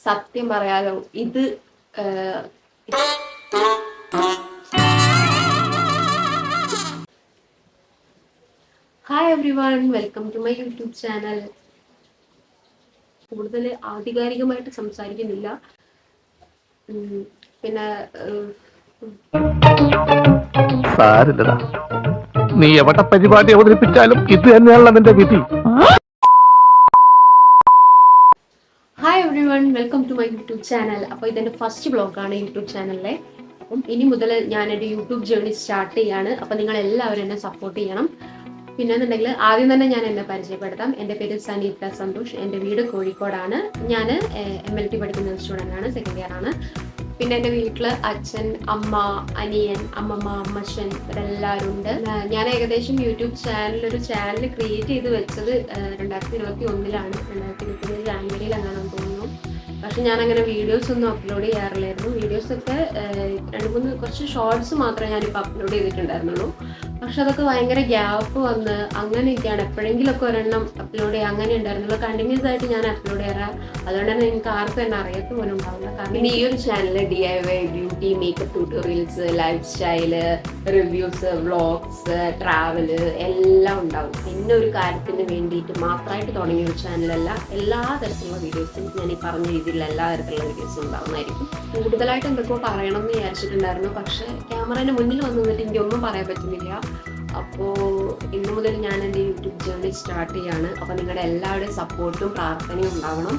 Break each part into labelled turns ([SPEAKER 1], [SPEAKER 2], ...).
[SPEAKER 1] സത്യം പറയാലോ, ഇത് hi everyone, welcome to my YouTube channel. കൂടുതൽ ആധികാരികമായിട്ട് സംസാരിക്കുന്നില്ല. പിന്നെ
[SPEAKER 2] നീ എവിടെ പരിപാടി അവതരിപ്പിച്ചാലും ഇത് തന്നെയാണല്ലോ നിന്റെ വിധി.
[SPEAKER 1] Hi everyone, welcome to my YouTube channel. അപ്പോൾ ഇതെൻ്റെ ഫസ്റ്റ് വ്ളോഗാണ് യൂട്യൂബ് ചാനലിലെ. അപ്പം ഇനി മുതൽ ഞാൻ എൻ്റെ യൂട്യൂബ് ജേർണി സ്റ്റാർട്ട് ചെയ്യാണ്. അപ്പം നിങ്ങൾ എല്ലാവരും എന്നെ സപ്പോർട്ട് ചെയ്യണം. പിന്നെന്നുണ്ടെങ്കിൽ ആദ്യം തന്നെ ഞാൻ എന്നെ പരിചയപ്പെടുത്താം. എൻ്റെ പേര് സനീത സന്തോഷ്. എൻ്റെ വീട് കോഴിക്കോടാണ്. ഞാൻ MLT പഠിക്കുന്ന സ്റ്റുഡൻ്റ് ആണ്, സെക്കൻഡ് ഇയർ ആണ്. പിന്നെ എൻ്റെ വീട്ടിൽ അച്ഛൻ, അമ്മ, അനിയൻ, അമ്മമ്മ, അമ്മച്ചൻ ഇവരെല്ലാവരും ഉണ്ട്. ഞാൻ ഏകദേശം യൂട്യൂബ് ഒരു ചാനൽ ക്രിയേറ്റ് ചെയ്ത് വെച്ചത് 2021 2021 ജാനുവരിയിൽ അങ്ങനെയാണെന്ന് തോന്നുന്നു. പക്ഷെ ഞാനങ്ങനെ വീഡിയോസ് ഒന്നും അപ്ലോഡ് ചെയ്യാറില്ലായിരുന്നു. വീഡിയോസൊക്കെ കുറച്ച് ഷോർട്സ് മാത്രമേ ഞാനിപ്പോൾ അപ്ലോഡ് ചെയ്തിട്ടുണ്ടായിരുന്നുള്ളൂ. പക്ഷെ അതൊക്കെ ഭയങ്കര ഗ്യാപ്പ് വന്ന് അങ്ങനെയൊക്കെയാണ്. എപ്പോഴെങ്കിലുമൊക്കെ ഒരെണ്ണം അപ്ലോഡ് ചെയ്യുക അങ്ങനെ ഉണ്ടായിരുന്നുള്ളൂ. കണ്ടിന്യൂസ് ആയിട്ട് ഞാൻ അപ്ലോഡ് ചെയ്യാറ്. അതുകൊണ്ട് തന്നെ എനിക്ക് ആർക്കും എന്നെ അറിയത്ത് പോലും ഉണ്ടാവില്ല. കാരണം ഈ ഒരു channel DIY, beauty, makeup tutorials, life style, reviews, vlogs, travel എല്ലാം ഉണ്ടാവും. പിന്നെ ഒരു കാര്യത്തിന് വേണ്ടിയിട്ട് മാത്രമായിട്ട് തുടങ്ങിയ ഒരു ചാനലല്ല. എല്ലാ തരത്തിലുള്ള വീഡിയോസും ഞാൻ ഈ പറഞ്ഞ രീതിയിലുള്ള എല്ലാ തരത്തിലുള്ള വീഡിയോസും ഉണ്ടാവുന്നതായിരിക്കും. കൂടുതലായിട്ട് എന്തൊക്കെയോ പറയണം എന്ന് വിചാരിച്ചിട്ടുണ്ടായിരുന്നു. പക്ഷേ ക്യാമറേൻ്റെ മുന്നിൽ വന്ന് നിന്നിട്ട് എനിക്കൊന്നും പറയാൻ പറ്റുന്നില്ല. അപ്പോൾ ഇന്നു മുതൽ ഞാൻ എൻ്റെ യൂട്യൂബ് ജേർണി സ്റ്റാർട്ട് ചെയ്യാണ്. അപ്പോൾ നിങ്ങളുടെ എല്ലാവരുടെയും സപ്പോർട്ടും പ്രാർത്ഥനയും ഉണ്ടാവണം.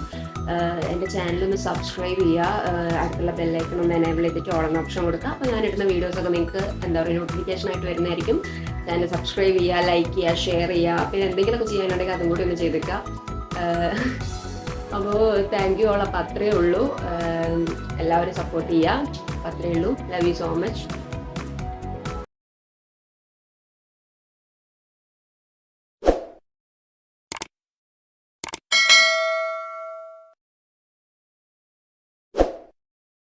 [SPEAKER 1] എൻ്റെ ചാനലൊന്ന് സബ്സ്ക്രൈബ് ചെയ്യുക. അടുത്തുള്ള ബെല്ലൈക്കൺ ഒന്ന് എനേബിൾ ചെയ്തിട്ട് ഓൾ എന്ന ഓപ്ഷൻ കൊടുക്കുക. അപ്പോൾ ഞാനിടുന്ന വീഡിയോസൊക്കെ നിങ്ങൾക്ക് നോട്ടിഫിക്കേഷൻ ആയിട്ട് വരുന്നതായിരിക്കും. ചാനൽ സബ്സ്ക്രൈബ് ചെയ്യുക, ലൈക്ക് ചെയ്യുക, ഷെയർ ചെയ്യുക. പിന്നെ എന്തെങ്കിലുമൊക്കെ ചെയ്യാനുണ്ടെങ്കിൽ അതും കൂടി ഒന്ന് ചെയ്തേക്കുക. അപ്പോൾ താങ്ക് യു ഓൾ. അപ്പോൾ അത്രയേ ഉള്ളൂ. എല്ലാവരും സപ്പോർട്ട് ചെയ്യുക. അപ്പോൾ അത്രയേ ഉള്ളൂ. Love you so much.